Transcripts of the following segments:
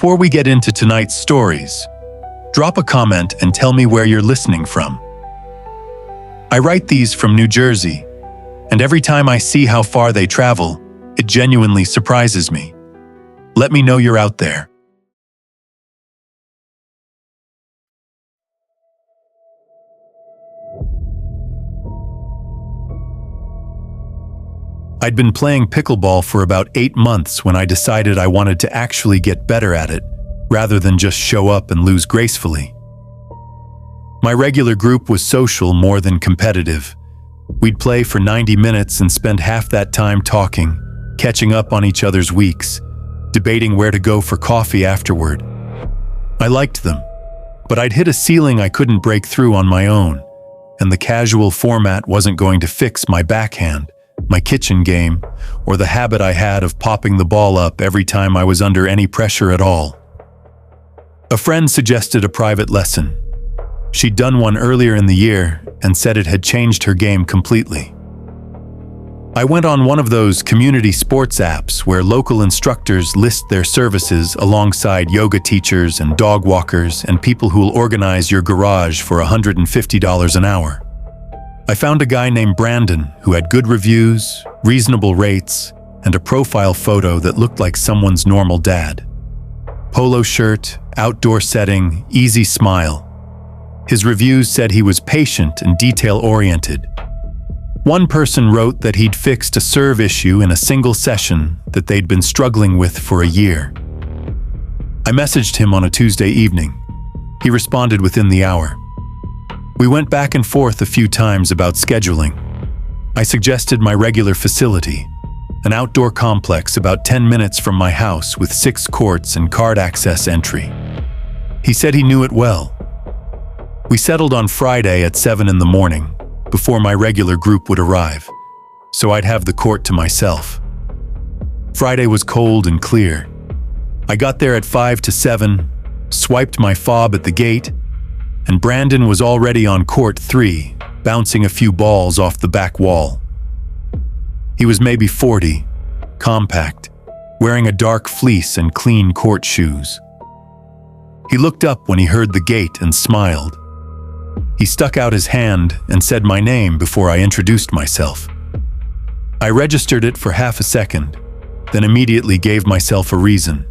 Before we get into tonight's stories, drop a comment and tell me where you're listening from. I write these from New Jersey, and every time I see how far they travel, it genuinely surprises me. Let me know you're out there. I'd been playing pickleball for about 8 months when I decided I wanted to actually get better at it, rather than just show up and lose gracefully. My regular group was social more than competitive. We'd play for 90 minutes and spend half that time talking, catching up on each other's weeks, debating where to go for coffee afterward. I liked them, but I'd hit a ceiling I couldn't break through on my own, and the casual format wasn't going to fix my backhand, my kitchen game, or the habit I had of popping the ball up every time I was under any pressure at all. A friend suggested a private lesson. She'd done one earlier in the year and said it had changed her game completely. I went on one of those community sports apps where local instructors list their services alongside yoga teachers and dog walkers and people who'll organize your garage for $150 an hour. I found a guy named Brandon who had good reviews, reasonable rates, and a profile photo that looked like someone's normal dad. Polo shirt, outdoor setting, easy smile. His reviews said he was patient and detail-oriented. One person wrote that he'd fixed a serve issue in a single session that they'd been struggling with for a year. I messaged him on a Tuesday evening. He responded within the hour. We went back and forth a few times about scheduling. I suggested my regular facility, an outdoor complex about 10 minutes from my house with 6 courts and card access entry. He said he knew it well. We settled on Friday at 7 in the morning, before my regular group would arrive, so I'd have the court to myself. Friday was cold and clear. I got there at 5 to 7, swiped my fob at the gate, and Brandon was already on court 3, bouncing a few balls off the back wall. He was maybe 40, compact, wearing a dark fleece and clean court shoes. He looked up when he heard the gate and smiled. He stuck out his hand and said my name before I introduced myself. I registered it for half a second, then immediately gave myself a reason.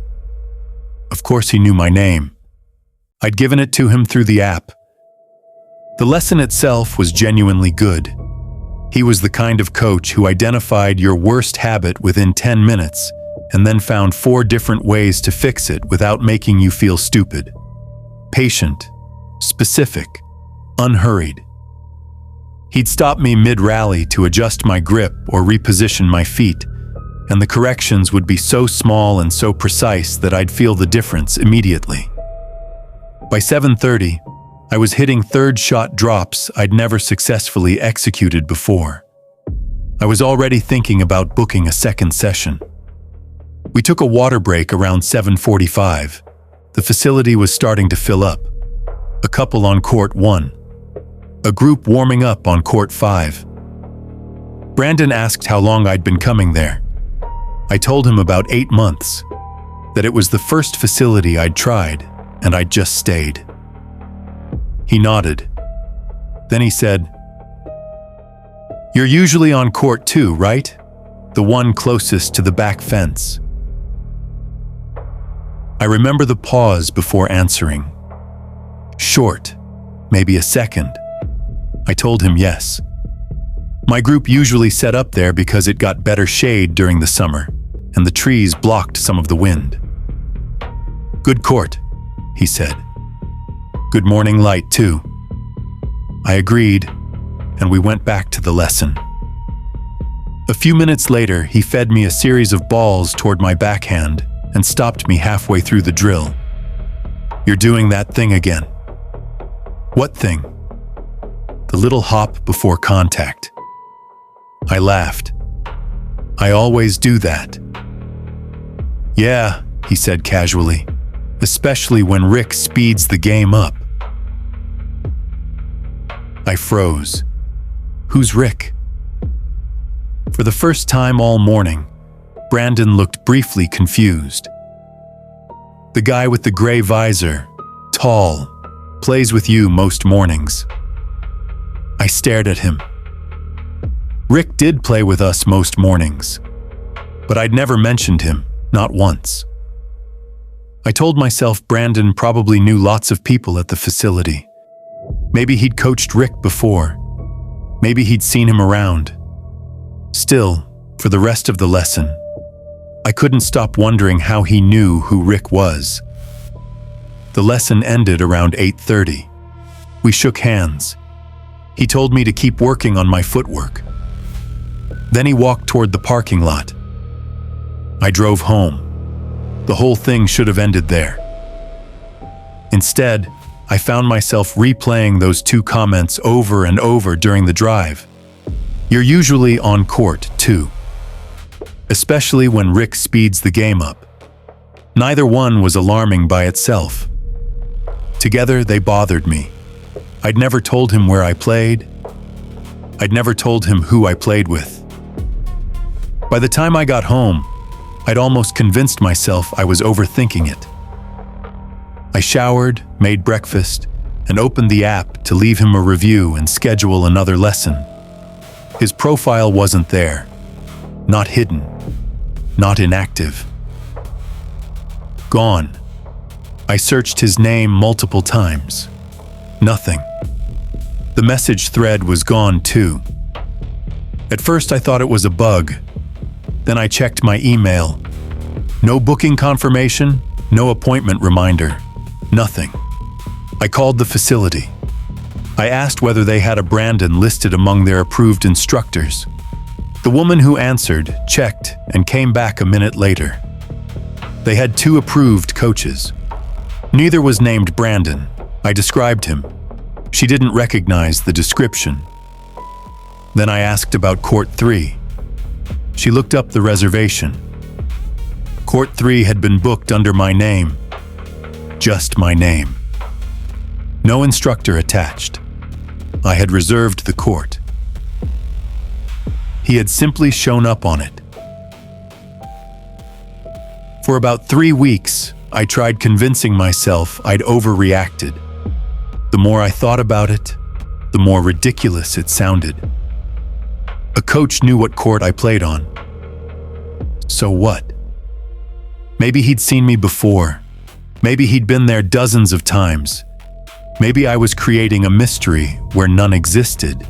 Of course he knew my name. I'd given it to him through the app. The lesson itself was genuinely good. He was the kind of coach who identified your worst habit within 10 minutes and then found 4 different ways to fix it without making you feel stupid. Patient, specific, unhurried. He'd stop me mid-rally to adjust my grip or reposition my feet, and the corrections would be so small and so precise that I'd feel the difference immediately. By 7:30, I was hitting third shot drops I'd never successfully executed before. I was already thinking about booking a second session. We took a water break around 7:45. The facility was starting to fill up. A couple on court 1. A group warming up on court 5. Brandon asked how long I'd been coming there. I told him about 8 months, that it was the first facility I'd tried, and I'd just stayed. He nodded. Then he said, "You're usually on court 2, right? The one closest to the back fence." I remember the pause before answering. Short, maybe a second. I told him yes. My group usually set up there because it got better shade during the summer, and the trees blocked some of the wind. "Good court," he said. "Good morning light, too." I agreed, and we went back to the lesson. A few minutes later, he fed me a series of balls toward my backhand and stopped me halfway through the drill. "You're doing that thing again." "What thing?" "The little hop before contact." I laughed. "I always do that." "Yeah," he said casually, "especially when Rick speeds the game up." I froze. Who's Rick? For the first time all morning, Brandon looked briefly confused. The guy with the gray visor, tall, plays with you most mornings. I stared at him. Rick did play with us most mornings, but I'd never mentioned him, not once. I told myself Brandon probably knew lots of people at the facility. Maybe he'd coached Rick before. Maybe he'd seen him around. Still, for the rest of the lesson, I couldn't stop wondering how he knew who Rick was. The lesson ended around 8:30. We shook hands. He told me to keep working on my footwork. Then he walked toward the parking lot. I drove home. The whole thing should have ended there. Instead, I found myself replaying those two comments over and over during the drive. You're usually on court, too. Especially when Rick speeds the game up. Neither one was alarming by itself. Together, they bothered me. I'd never told him where I played. I'd never told him who I played with. By the time I got home, I'd almost convinced myself I was overthinking it. I showered, made breakfast, and opened the app to leave him a review and schedule another lesson. His profile wasn't there. Not hidden. Not inactive. Gone. I searched his name multiple times. Nothing. The message thread was gone too. At first I thought it was a bug. Then I checked my email. No booking confirmation, no appointment reminder, nothing. I called the facility. I asked whether they had a Brandon listed among their approved instructors. The woman who answered checked and came back a minute later. They had 2 approved coaches. Neither was named Brandon. I described him. She didn't recognize the description. Then I asked about Court 3. She looked up the reservation. Court 3 had been booked under my name. Just my name. No instructor attached. I had reserved the court. He had simply shown up on it. For about 3 weeks, I tried convincing myself I'd overreacted. The more I thought about it, the more ridiculous it sounded. A coach knew what court I played on. So what? Maybe he'd seen me before. Maybe he'd been there dozens of times. Maybe I was creating a mystery where none existed.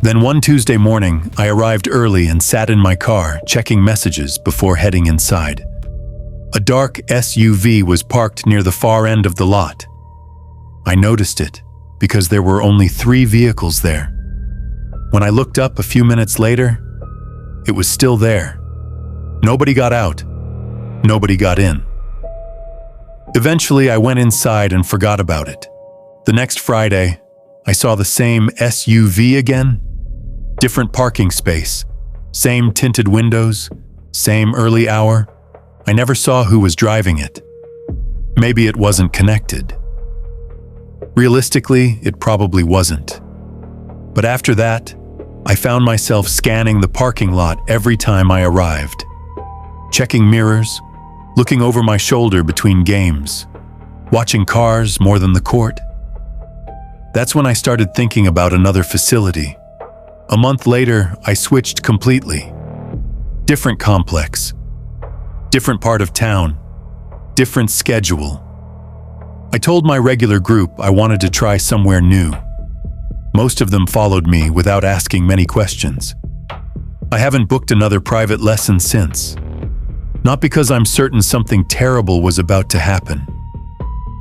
Then one Tuesday morning, I arrived early and sat in my car, checking messages before heading inside. A dark SUV was parked near the far end of the lot. I noticed it because there were only 3 vehicles there. When I looked up a few minutes later, it was still there. Nobody got out. Nobody got in. Eventually, I went inside and forgot about it. The next Friday, I saw the same SUV again. Different parking space, same tinted windows, same early hour. I never saw who was driving it. Maybe it wasn't connected. Realistically, it probably wasn't. But after that, I found myself scanning the parking lot every time I arrived. Checking mirrors, looking over my shoulder between games, watching cars more than the court. That's when I started thinking about another facility. A month later, I switched completely. Different complex. Different part of town. Different schedule. I told my regular group I wanted to try somewhere new. Most of them followed me without asking many questions. I haven't booked another private lesson since. Not because I'm certain something terrible was about to happen.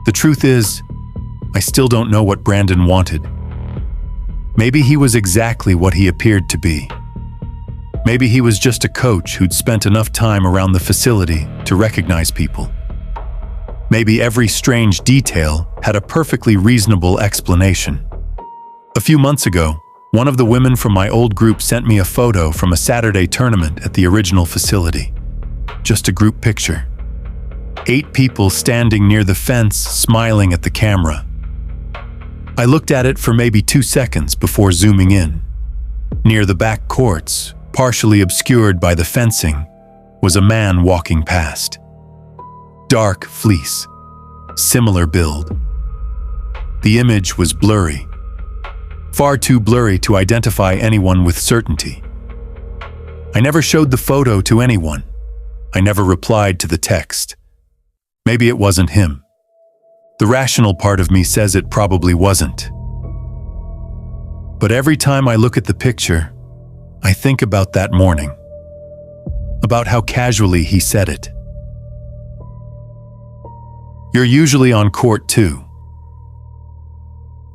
The truth is, I still don't know what Brandon wanted. Maybe he was exactly what he appeared to be. Maybe he was just a coach who'd spent enough time around the facility to recognize people. Maybe every strange detail had a perfectly reasonable explanation. A few months ago, one of the women from my old group sent me a photo from a Saturday tournament at the original facility. Just a group picture. 8 people standing near the fence, smiling at the camera. I looked at it for maybe 2 seconds before zooming in. Near the back courts, partially obscured by the fencing, was a man walking past. Dark fleece. Similar build. The image was blurry. Far too blurry to identify anyone with certainty. I never showed the photo to anyone. I never replied to the text. Maybe it wasn't him. The rational part of me says it probably wasn't. But every time I look at the picture, I think about that morning. About how casually he said it. "You're usually on court too."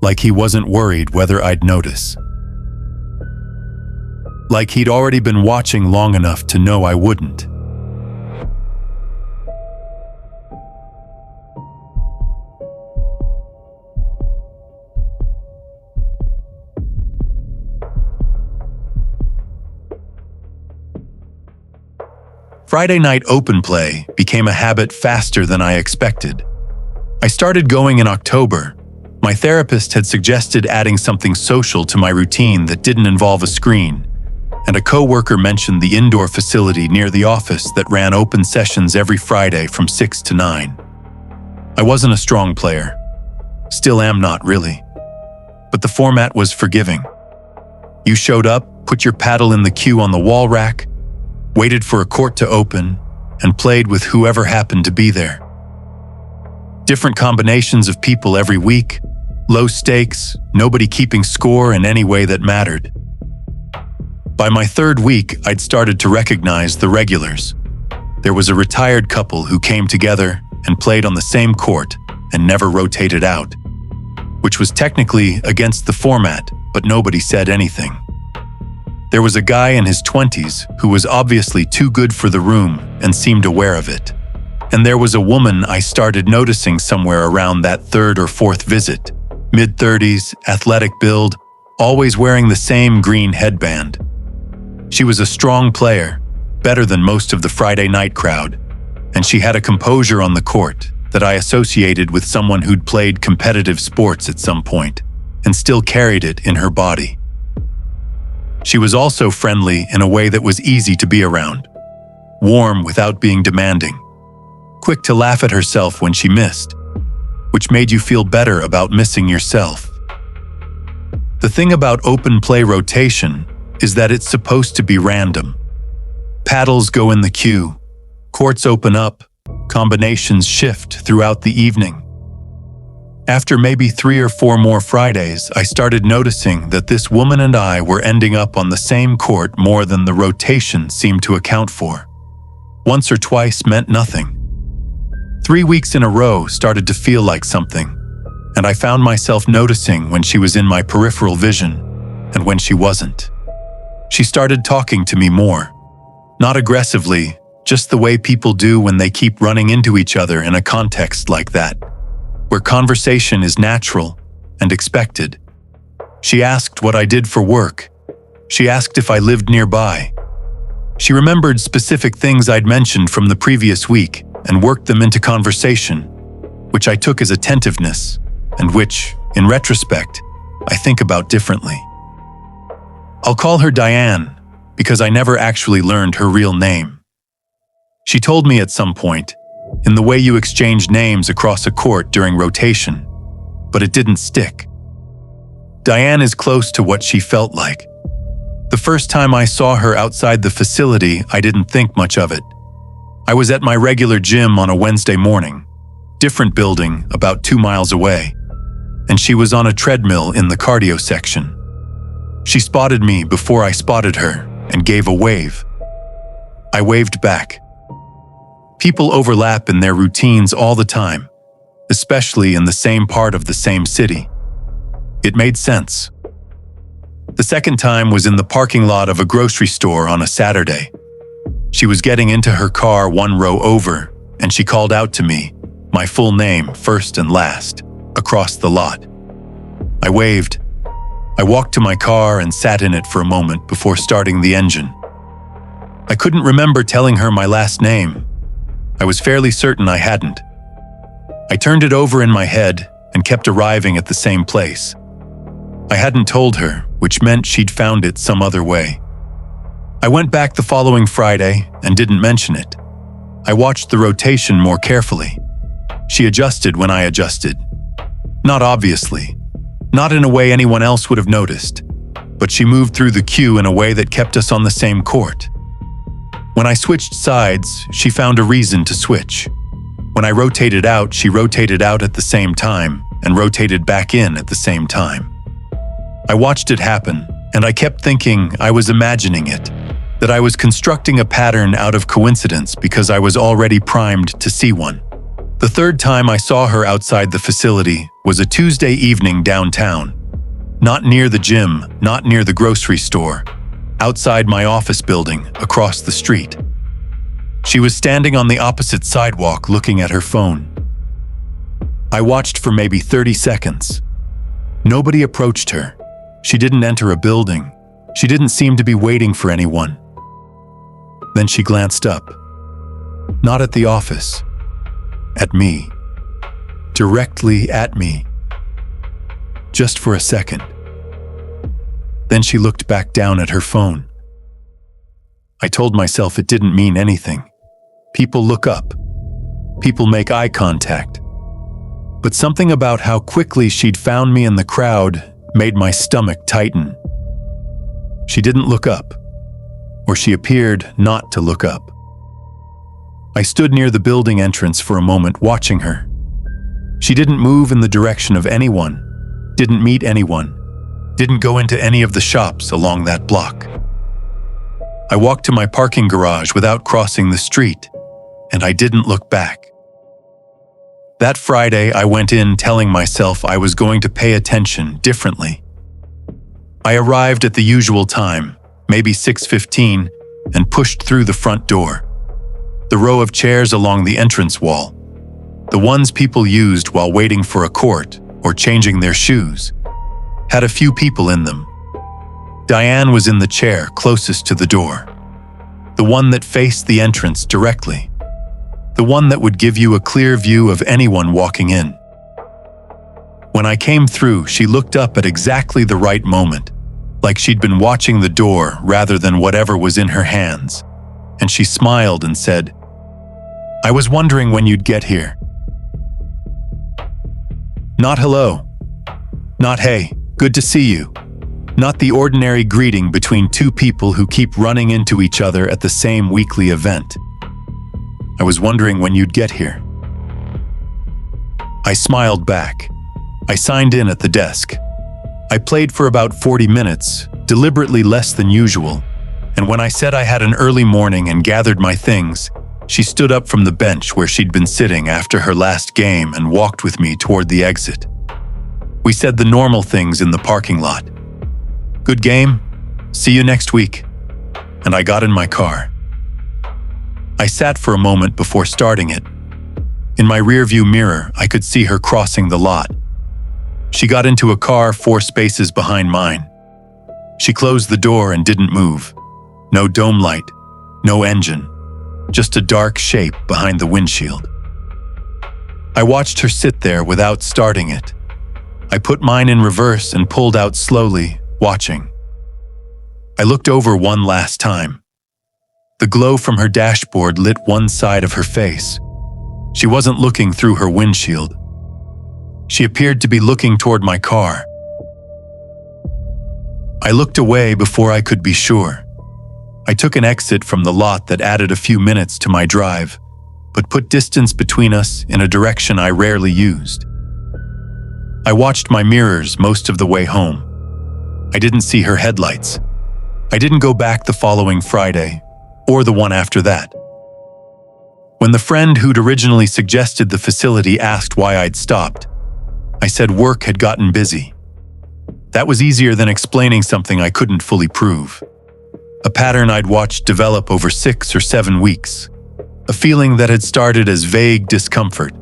Like he wasn't worried whether I'd notice. Like he'd already been watching long enough to know I wouldn't. Friday night open play became a habit faster than I expected. I started going in October. My therapist had suggested adding something social to my routine that didn't involve a screen, and a coworker mentioned the indoor facility near the office that ran open sessions every Friday from 6 to 9. I wasn't a strong player. Still am not really. But the format was forgiving. You showed up, put your paddle in the queue on the wall rack, waited for a court to open, and played with whoever happened to be there. Different combinations of people every week, low stakes, nobody keeping score in any way that mattered. By my third week, I'd started to recognize the regulars. There was a retired couple who came together and played on the same court and never rotated out, which was technically against the format, but nobody said anything. There was a guy in his 20s who was obviously too good for the room and seemed aware of it. And there was a woman I started noticing somewhere around that third or fourth visit. Mid-30s, athletic build, always wearing the same green headband. She was a strong player, better than most of the Friday night crowd, and she had a composure on the court that I associated with someone who'd played competitive sports at some point and still carried it in her body. She was also friendly in a way that was easy to be around, warm without being demanding, quick to laugh at herself when she missed, which made you feel better about missing yourself. The thing about open play rotation is that it's supposed to be random. Paddles go in the queue, courts open up, combinations shift throughout the evening. After maybe 3 or 4 more Fridays, I started noticing that this woman and I were ending up on the same court more than the rotation seemed to account for. Once or twice meant nothing. 3 weeks in a row started to feel like something, and I found myself noticing when she was in my peripheral vision and when she wasn't. She started talking to me more. Not aggressively, just the way people do when they keep running into each other in a context like that, where conversation is natural and expected. She asked what I did for work. She asked if I lived nearby. She remembered specific things I'd mentioned from the previous week and worked them into conversation, which I took as attentiveness and which, in retrospect, I think about differently. I'll call her Diane because I never actually learned her real name. She told me at some point, in the way you exchange names across a court during rotation, but it didn't stick. Diane is close to what she felt like. The first time I saw her outside the facility, I didn't think much of it. I was at my regular gym on a Wednesday morning, different building about 2 miles away, and she was on a treadmill in the cardio section. She spotted me before I spotted her and gave a wave. I waved back. People overlap in their routines all the time, especially in the same part of the same city. It made sense. The second time was in the parking lot of a grocery store on a Saturday. She was getting into her car 1 row over, and she called out to me, my full name, first and last, across the lot. I waved. I walked to my car and sat in it for a moment before starting the engine. I couldn't remember telling her my last name. I was fairly certain I hadn't. I turned it over in my head and kept arriving at the same place. I hadn't told her, which meant she'd found it some other way. I went back the following Friday and didn't mention it. I watched the rotation more carefully. She adjusted when I adjusted. Not obviously, not in a way anyone else would have noticed, but she moved through the queue in a way that kept us on the same court. When I switched sides, she found a reason to switch. When I rotated out, she rotated out at the same time and rotated back in at the same time. I watched it happen, and I kept thinking I was imagining it, that I was constructing a pattern out of coincidence because I was already primed to see one. The third time I saw her outside the facility was a Tuesday evening downtown. Not near the gym, not near the grocery store, outside my office building, across the street. She was standing on the opposite sidewalk looking at her phone. I watched for maybe 30 seconds. Nobody approached her. She didn't enter a building. She didn't seem to be waiting for anyone. Then she glanced up. Not at the office. At me. Directly at me. Just for a second. Then she looked back down at her phone. I told myself it didn't mean anything. People look up. People make eye contact. But something about how quickly she'd found me in the crowd made my stomach tighten. She didn't look up, or she appeared not to look up. I stood near the building entrance for a moment watching her. She didn't move in the direction of anyone, didn't meet anyone, didn't go into any of the shops along that block. I walked to my parking garage without crossing the street, and I didn't look back. That Friday, I went in telling myself I was going to pay attention differently. I arrived at the usual time, maybe 6:15, and pushed through the front door. The row of chairs along the entrance wall, the ones people used while waiting for a court or changing their shoes, had a few people in them. Diane was in the chair closest to the door, the one that faced the entrance directly, the one that would give you a clear view of anyone walking in. When I came through, she looked up at exactly the right moment, like she'd been watching the door rather than whatever was in her hands, and she smiled and said, "I was wondering when you'd get here." Not hello, not hey, good to see you, not the ordinary greeting between two people who keep running into each other at the same weekly event. I was wondering when you'd get here. I smiled back. I signed in at the desk. I played for about 40 minutes, deliberately less than usual, and when I said I had an early morning and gathered my things, she stood up from the bench where she'd been sitting after her last game and walked with me toward the exit. We said the normal things in the parking lot. Good game, see you next week, and I got in my car. I sat for a moment before starting it. In my rearview mirror, I could see her crossing the lot. She got into a car 4 spaces behind mine. She closed the door and didn't move. No dome light, no engine, just a dark shape behind the windshield. I watched her sit there without starting it. I put mine in reverse and pulled out slowly, watching. I looked over one last time. The glow from her dashboard lit one side of her face. She wasn't looking through her windshield. She appeared to be looking toward my car. I looked away before I could be sure. I took an exit from the lot that added a few minutes to my drive, but put distance between us in a direction I rarely used. I watched my mirrors most of the way home. I didn't see her headlights. I didn't go back the following Friday, or the one after that. When the friend who'd originally suggested the facility asked why I'd stopped, I said work had gotten busy. That was easier than explaining something I couldn't fully prove. A pattern I'd watched develop over 6 or 7 weeks. A feeling that had started as vague discomfort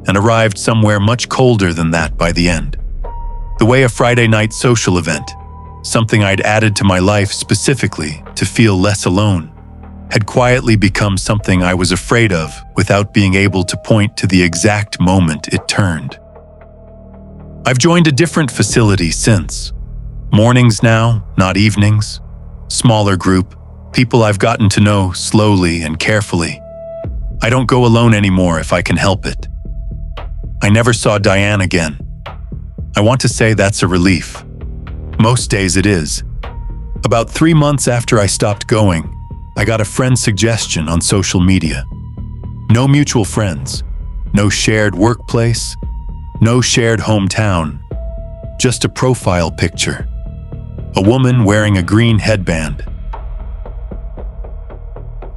and arrived somewhere much colder than that by the end. The way a Friday night social event, something I'd added to my life specifically to feel less alone, had quietly become something I was afraid of without being able to point to the exact moment it turned. I've joined a different facility since. Mornings now, not evenings. Smaller group, people I've gotten to know slowly and carefully. I don't go alone anymore if I can help it. I never saw Diane again. I want to say that's a relief. Most days it is. About 3 months after I stopped going, I got a friend's suggestion on social media. No mutual friends, no shared workplace, no shared hometown, just a profile picture. A woman wearing a green headband.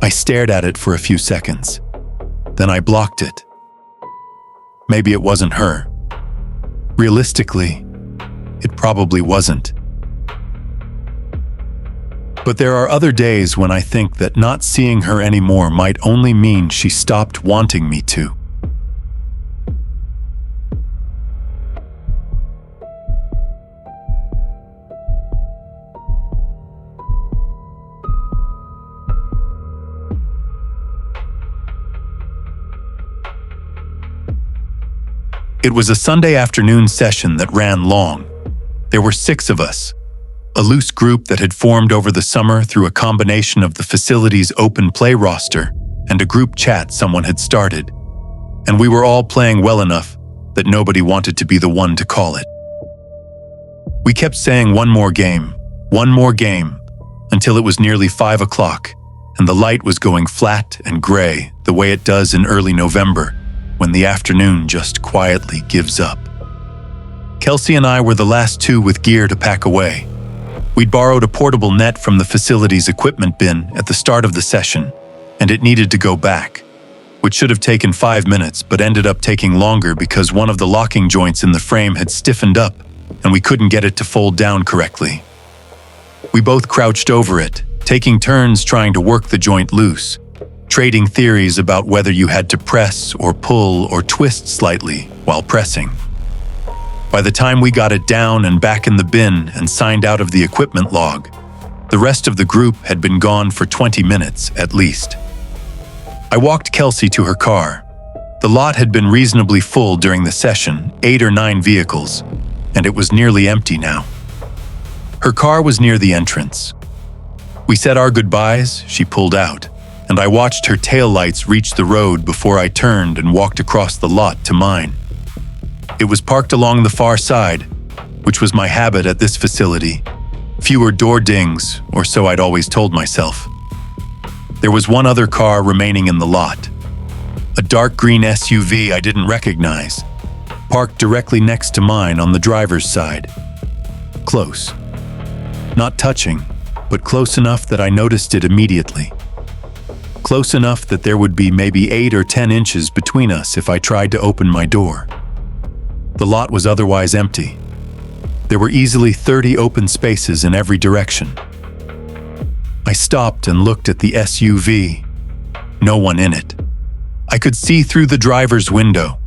I stared at it for a few seconds. Then I blocked it. Maybe it wasn't her. Realistically, it probably wasn't. But there are other days when I think that not seeing her anymore might only mean she stopped wanting me to. It was a Sunday afternoon session that ran long. There were 6 of us, a loose group that had formed over the summer through a combination of the facility's open play roster and a group chat someone had started. And we were all playing well enough that nobody wanted to be the one to call it. We kept saying one more game, until it was nearly 5 o'clock, and the light was going flat and gray the way it does in early November, when the afternoon just quietly gives up. Kelsey and I were the last 2 with gear to pack away. We'd borrowed a portable net from the facility's equipment bin at the start of the session, and it needed to go back, which should have taken 5 minutes but ended up taking longer because one of the locking joints in the frame had stiffened up and we couldn't get it to fold down correctly. We both crouched over it, taking turns trying to work the joint loose, trading theories about whether you had to press or pull or twist slightly while pressing. By the time we got it down and back in the bin and signed out of the equipment log, the rest of the group had been gone for 20 minutes at least. I walked Kelsey to her car. The lot had been reasonably full during the session, 8 or 9 vehicles, and it was nearly empty now. Her car was near the entrance. We said our goodbyes, she pulled out, and I watched her taillights reach the road before I turned and walked across the lot to mine. It was parked along the far side, which was my habit at this facility. Fewer door dings, or so I'd always told myself. There was one other car remaining in the lot. A dark green SUV I didn't recognize, parked directly next to mine on the driver's side. Close. Not touching, but close enough that I noticed it immediately. Close enough that there would be maybe 8 or 10 inches between us if I tried to open my door. The lot was otherwise empty. There were easily 30 open spaces in every direction. I stopped and looked at the SUV. No one in it. I could see through the driver's window.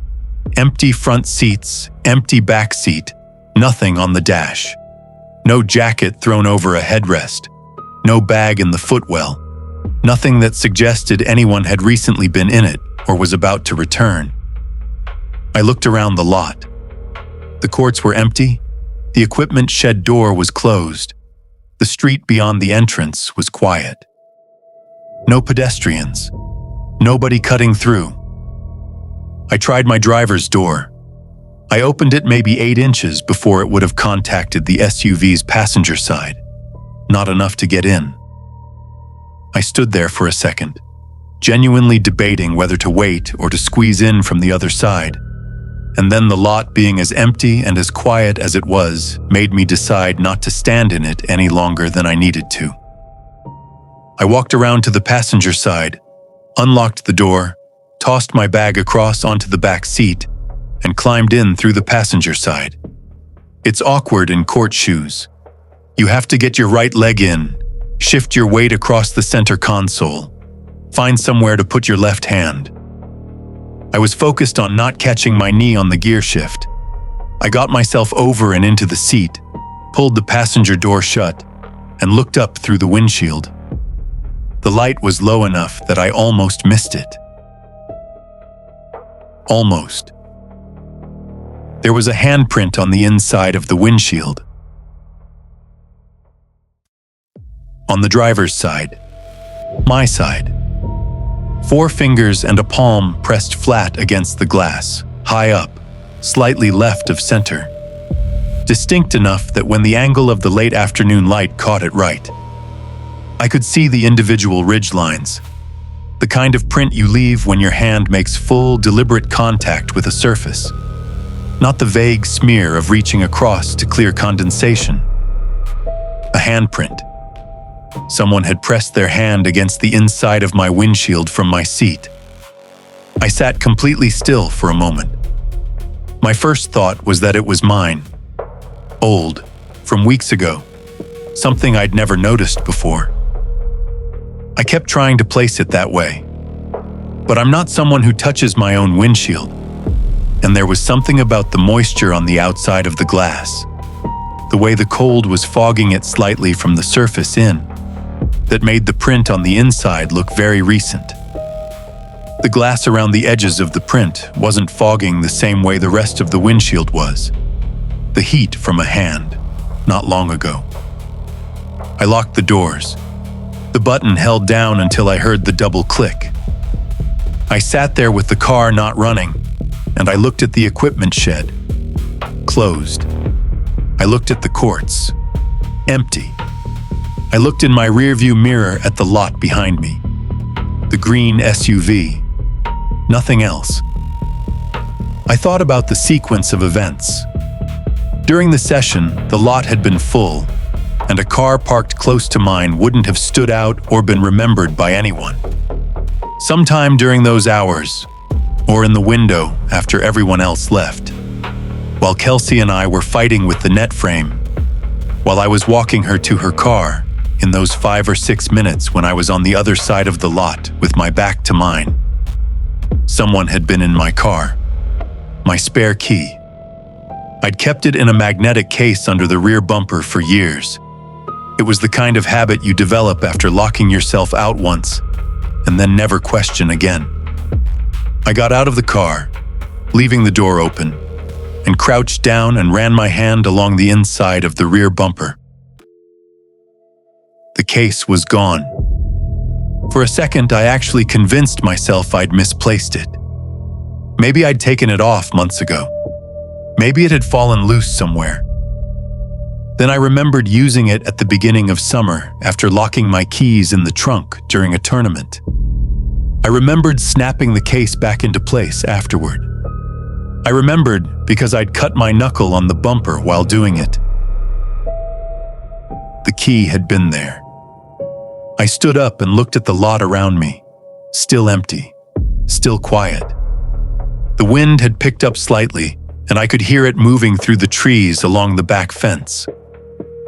Empty front seats, empty back seat, nothing on the dash. No jacket thrown over a headrest. No bag in the footwell. Nothing that suggested anyone had recently been in it or was about to return. I looked around the lot. The courts were empty. The equipment shed door was closed. The street beyond the entrance was quiet. No pedestrians. Nobody cutting through. I tried my driver's door. I opened it maybe 8 inches before it would have contacted the SUV's passenger side. Not enough to get in. I stood there for a second, genuinely debating whether to wait or to squeeze in from the other side. And then the lot being as empty and as quiet as it was made me decide not to stand in it any longer than I needed to. I walked around to the passenger side, unlocked the door, tossed my bag across onto the back seat, and climbed in through the passenger side. It's awkward in court shoes. You have to get your right leg in, shift your weight across the center console, find somewhere to put your left hand. I was focused on not catching my knee on the gear shift. I got myself over and into the seat, pulled the passenger door shut, and looked up through the windshield. The light was low enough that I almost missed it. Almost. There was a handprint on the inside of the windshield. On the driver's side. My side. 4 fingers and a palm pressed flat against the glass, high up, slightly left of center. Distinct enough that when the angle of the late afternoon light caught it right, I could see the individual ridge lines, the kind of print you leave when your hand makes full, deliberate contact with a surface, not the vague smear of reaching across to clear condensation. A handprint. Someone had pressed their hand against the inside of my windshield from my seat. I sat completely still for a moment. My first thought was that it was mine. Old, from weeks ago, something I'd never noticed before. I kept trying to place it that way. But I'm not someone who touches my own windshield, and there was something about the moisture on the outside of the glass, the way the cold was fogging it slightly from the surface in, that made the print on the inside look very recent. The glass around the edges of the print wasn't fogging the same way the rest of the windshield was. The heat from a hand, not long ago. I locked the doors. The button held down until I heard the double click. I sat there with the car not running, and I looked at the equipment shed. Closed. I looked at the courts. Empty. I looked in my rearview mirror at the lot behind me. The green SUV. Nothing else. I thought about the sequence of events. During the session, the lot had been full, and a car parked close to mine wouldn't have stood out or been remembered by anyone. Sometime during those hours, or in the window after everyone else left, while Kelsey and I were fighting with the net frame, while I was walking her to her car, in those 5 or 6 minutes when I was on the other side of the lot with my back to mine, someone had been in my car. My spare key. I'd kept it in a magnetic case under the rear bumper for years. It was the kind of habit you develop after locking yourself out once and then never question again. I got out of the car, leaving the door open, and crouched down and ran my hand along the inside of the rear bumper. The case was gone. For a second, I actually convinced myself I'd misplaced it. Maybe I'd taken it off months ago. Maybe it had fallen loose somewhere. Then I remembered using it at the beginning of summer after locking my keys in the trunk during a tournament. I remembered snapping the case back into place afterward. I remembered because I'd cut my knuckle on the bumper while doing it. The key had been there. I stood up and looked at the lot around me, still empty, still quiet. The wind had picked up slightly, and I could hear it moving through the trees along the back fence.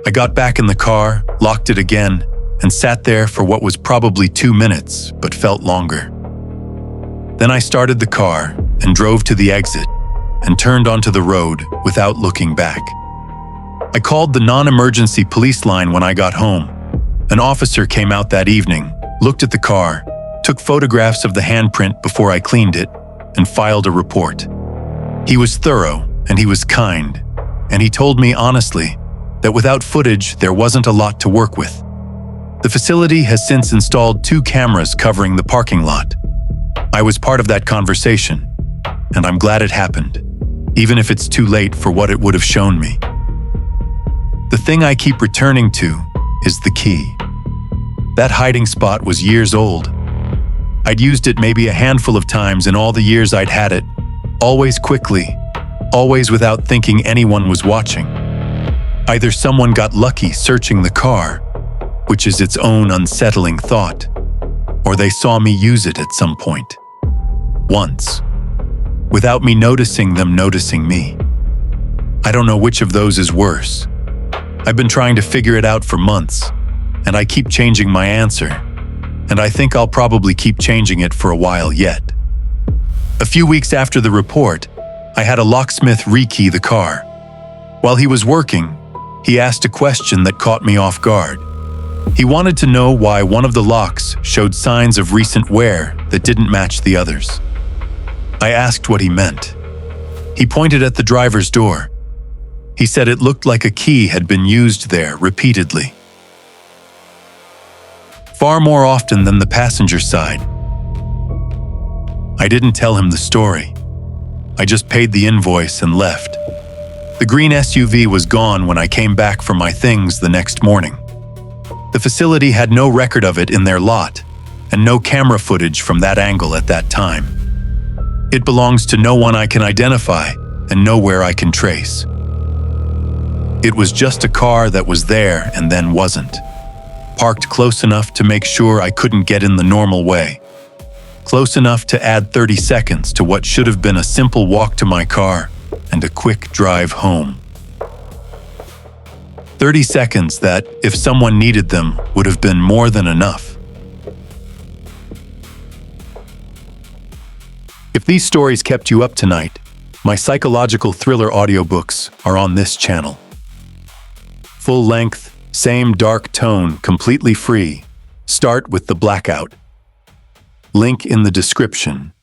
I got back in the car, locked it again, and sat there for what was probably 2 minutes, but felt longer. Then I started the car and drove to the exit and turned onto the road without looking back. I called the non-emergency police line when I got home. An officer came out that evening, looked at the car, took photographs of the handprint before I cleaned it, and filed a report. He was thorough and he was kind, and he told me honestly that without footage, there wasn't a lot to work with. The facility has since installed 2 cameras covering the parking lot. I was part of that conversation, and I'm glad it happened, even if it's too late for what it would have shown me. The thing I keep returning to is the key. That hiding spot was years old. I'd used it maybe a handful of times in all the years I'd had it, always quickly, always without thinking anyone was watching. Either someone got lucky searching the car, which is its own unsettling thought, or they saw me use it at some point. Once. Without me noticing them noticing me. I don't know which of those is worse. I've been trying to figure it out for months, and I keep changing my answer, and I think I'll probably keep changing it for a while yet. A few weeks after the report, I had a locksmith rekey the car. While he was working, he asked a question that caught me off guard. He wanted to know why one of the locks showed signs of recent wear that didn't match the others. I asked what he meant. He pointed at the driver's door. He said it looked like a key had been used there repeatedly. Far more often than the passenger side. I didn't tell him the story. I just paid the invoice and left. The green SUV was gone when I came back for my things the next morning. The facility had no record of it in their lot, and no camera footage from that angle at that time. It belongs to no one I can identify and nowhere I can trace. It was just a car that was there and then wasn't. Parked close enough to make sure I couldn't get in the normal way. Close enough to add 30 seconds to what should have been a simple walk to my car and a quick drive home. 30 seconds that, if someone needed them, would have been more than enough. If these stories kept you up tonight, my psychological thriller audiobooks are on this channel. Full length, same dark tone, completely free. Start with The Blackout. Link in the description.